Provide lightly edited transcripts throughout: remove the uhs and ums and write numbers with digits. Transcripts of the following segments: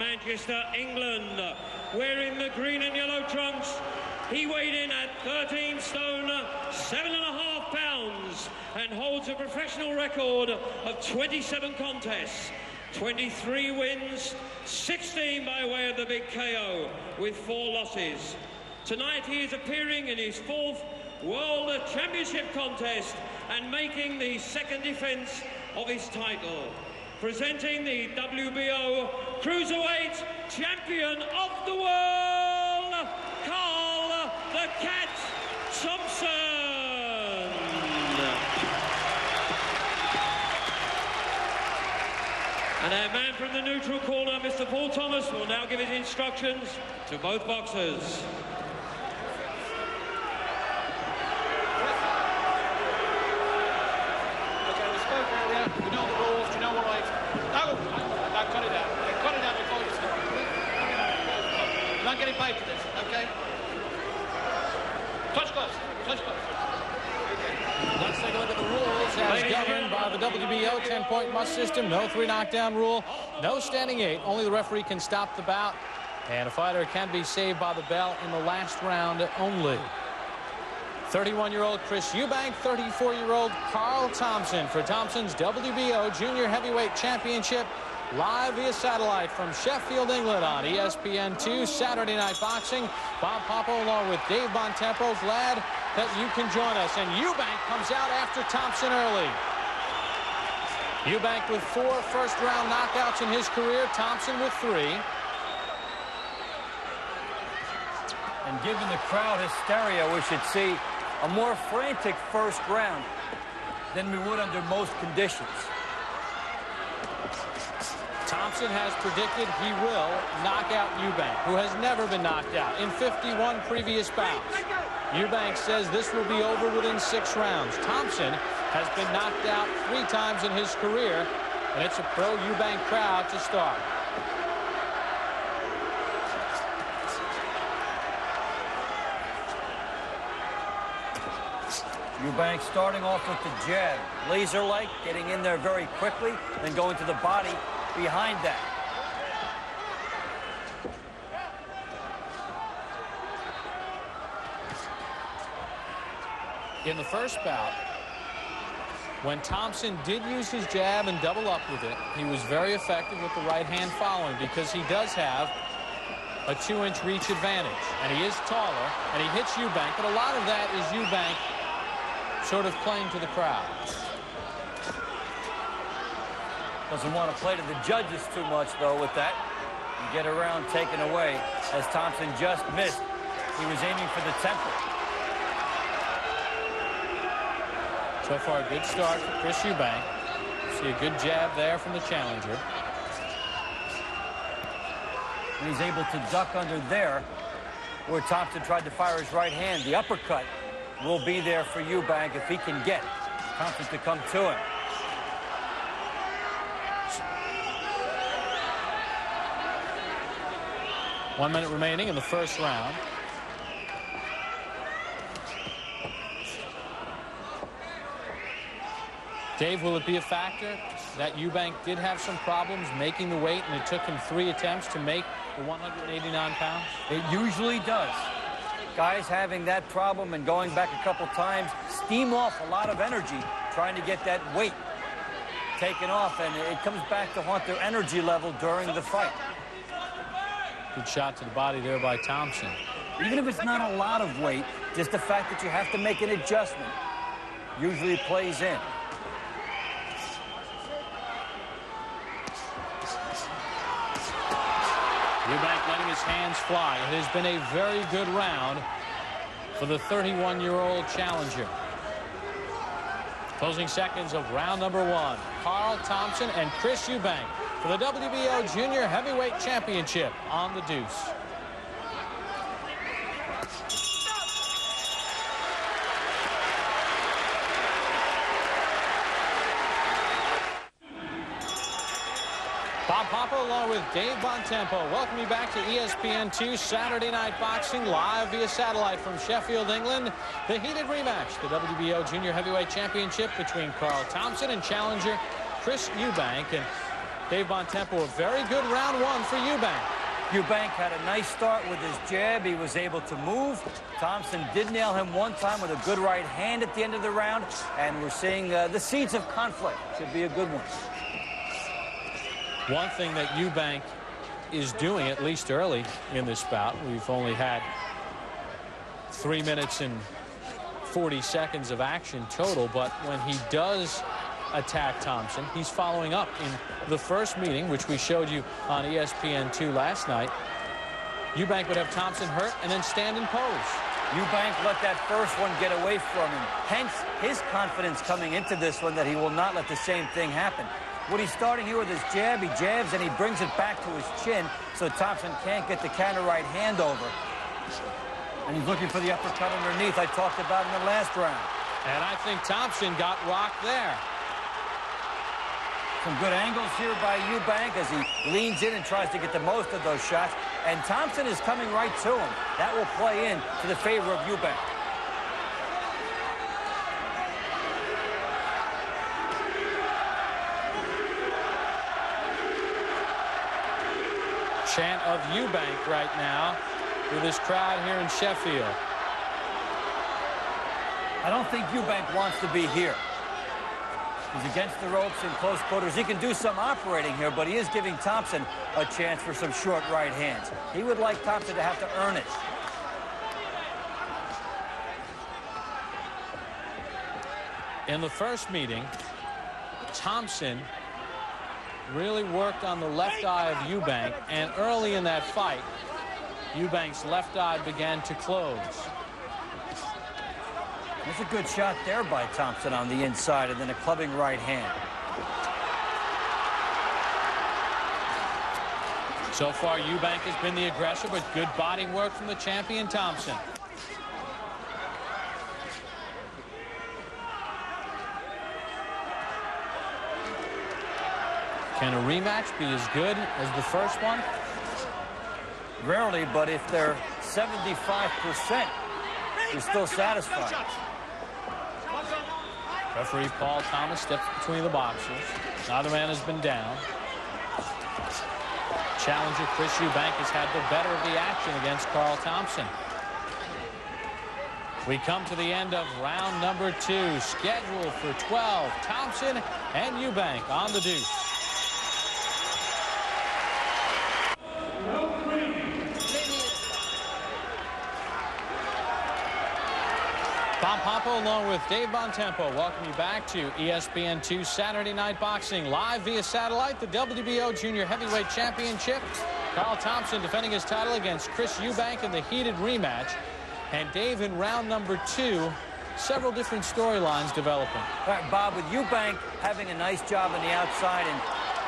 Manchester, England. Wearing the green and yellow trunks, he weighed in at 13 stone, 7.5 pounds, and holds a professional record of 27 contests, 23 wins, 16 by way of the big KO, with 4 losses. Tonight he is appearing in his 4th World Championship contest and making the 2nd defence of his title. Presenting the WBO Cruiserweight Champion of the World, Carl the Cat Thompson. And our man from the neutral corner, Mr. Paul Thomas, will now give his instructions to both boxers. You know the rules, you know what I... No, cut it out. Cut it out before you start. You're not getting paid for this, okay? Touch gloves, touch gloves. Let's take a look at the rules as governed by the WBO 10-point must system. No 3 knockdown rule, no standing 8. Only the referee can stop the bout, and a fighter can be saved by the bell in the last round only. 31-year-old Chris Eubank, 34-year-old Carl Thompson for Thompson's WBO Junior Heavyweight Championship, live via satellite from Sheffield, England on ESPN2 Saturday Night Boxing. Bob Popo along with Dave Bontempo. Glad that you can join us. And Eubank comes out after Thompson early. Eubank with 4 first-round knockouts in his career. Thompson with 3. And given the crowd hysteria, we should see a more frantic first round than we would under most conditions. Thompson has predicted he will knock out Eubank, who has never been knocked out in 51 previous bouts. Eubank says this will be over within 6 rounds. Thompson has been knocked out 3 times in his career, and it's a pro-Eubank crowd to start. Eubank starting off with the jab. Laser-like, getting in there very quickly, then going to the body behind that. In the first bout, when Thompson did use his jab and double up with it, he was very effective with the right hand following because he does have a 2-inch reach advantage. And he is taller, and he hits Eubank, but a lot of that is Eubank sort of playing to the crowd. Doesn't want to play to the judges too much, though, with that. You get a round taken away, as Thompson just missed. He was aiming for the temple. So far, a good start for Chris Eubank. See a good jab there from the challenger. And he's able to duck under there, where Thompson tried to fire his right hand. The uppercut will be there for Eubank if he can get Thompson to come to him. One minute remaining in the first round. Dave, will it be a factor that Eubank did have some problems making the weight, and it took him 3 attempts to make the 189 pounds? It usually does. Guys having that problem and going back a couple times steam off a lot of energy trying to get that weight taken off, and it comes back to haunt their energy level during the fight. Good shot to the body there by Thompson. Even if it's not a lot of weight, just the fact that you have to make an adjustment usually plays in. Eubank letting his hands fly. It has been a very good round for the 31-year-old challenger. Closing seconds of round number 1. Carl Thompson and Chris Eubank for the WBO Junior Heavyweight Championship on the deuce. Bob Popo along with Dave Bontempo. Welcome you back to ESPN2 Saturday Night Boxing, live via satellite from Sheffield, England. The heated rematch, the WBO Junior Heavyweight Championship between Carl Thompson and challenger Chris Eubank. And Dave Bontempo, a very good round one for Eubank. Eubank had a nice start with his jab. He was able to move. Thompson did nail him one time with a good right hand at the end of the round. And we're seeing the seeds of conflict. Should be a good one. One thing that Eubank is doing, at least early in this bout, we've only had 3 minutes and 40 seconds of action total, but when he does attack Thompson, he's following up. In the first meeting, which we showed you on ESPN2 last night, Eubank would have Thompson hurt and then stand in pose. Eubank let that first one get away from him. Hence his confidence coming into this one that he will not let the same thing happen. What he's starting here with his jab, he jabs and he brings it back to his chin so Thompson can't get the counter right hand over. And he's looking for the uppercut underneath I talked about in the last round. And I think Thompson got rocked there. Some good angles here by Eubank as he leans in and tries to get the most of those shots. And Thompson is coming right to him. That will play in to the favor of Eubank. Chant of Eubank right now with this crowd here in Sheffield. I don't think Eubank wants to be here. He's against the ropes in close quarters. He can do some operating here, but he is giving Thompson a chance for some short right hands. He would like Thompson to have to earn it. In the first meeting, Thompson really worked on the left eye of Eubank, and early in that fight, Eubank's left eye began to close. There's a good shot there by Thompson on the inside, and then a clubbing right hand. So far, Eubank has been the aggressor, but good body work from the champion, Thompson. Can a rematch be as good as the first one? Rarely, but if they're 75%, you're still satisfied. Referee Paul Thomas steps between the boxers. Neither man has been down. Challenger Chris Eubank has had the better of the action against Carl Thompson. We come to the end of round number 2, scheduled for 12. Thompson and Eubank on the deuce. Bob Pompo along with Dave Bontempo welcome you back to ESPN2 Saturday Night Boxing, live via satellite, the WBO Junior Heavyweight Championship. Carl Thompson defending his title against Chris Eubank in the heated rematch. And Dave, in round number 2, several different storylines developing. All right, Bob, with Eubank having a nice job on the outside and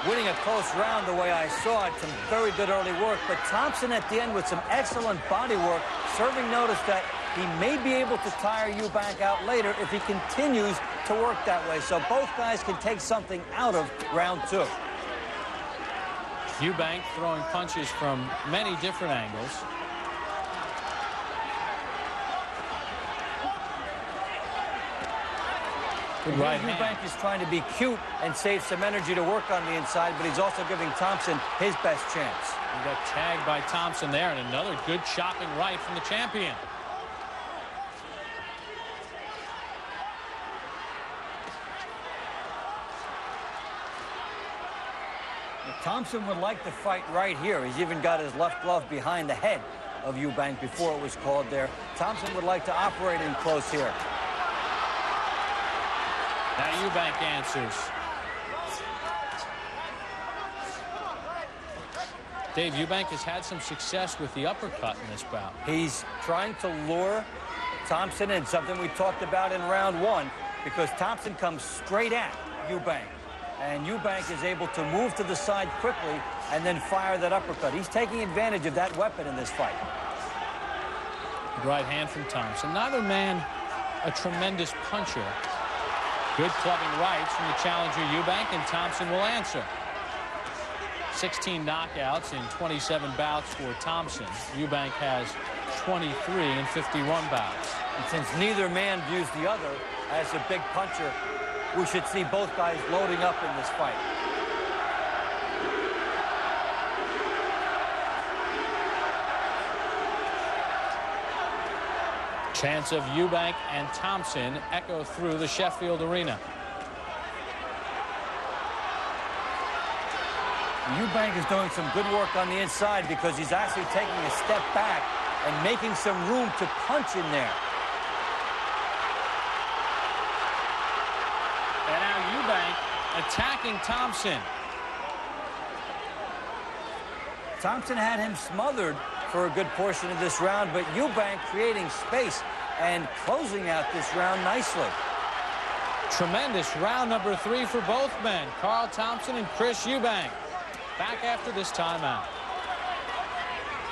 winning a close round the way I saw it, some very good early work, but Thompson at the end with some excellent body work, serving notice that he may be able to tire Eubank out later if he continues to work that way. So both guys can take something out of round 2. Eubank throwing punches from many different angles. Good right hand. Eubank is trying to be cute and save some energy to work on the inside, but he's also giving Thompson his best chance. He got tagged by Thompson there, and another good chopping right from the champion. Thompson would like to fight right here. He's even got his left glove behind the head of Eubank before it was called there. Thompson would like to operate in close here. Now Eubank answers. Dave, Eubank has had some success with the uppercut in this bout. He's trying to lure Thompson in, something we talked about in round 1, because Thompson comes straight at Eubank. And Eubank is able to move to the side quickly and then fire that uppercut. He's taking advantage of that weapon in this fight. Good right hand from Thompson. Neither man a tremendous puncher. Good clubbing rights from the challenger Eubank, and Thompson will answer. 16 knockouts in 27 bouts for Thompson. Eubank has 23 in 51 bouts. And since neither man views the other as a big puncher, we should see both guys loading up in this fight. Chants of Eubank and Thompson echo through the Sheffield arena. Eubank is doing some good work on the inside because he's actually taking a step back and making some room to punch in there. And now Eubank attacking Thompson. Thompson had him smothered for a good portion of this round, but Eubank creating space and closing out this round nicely. Tremendous round number 3 for both men, Carl Thompson and Chris Eubank. Back after this timeout.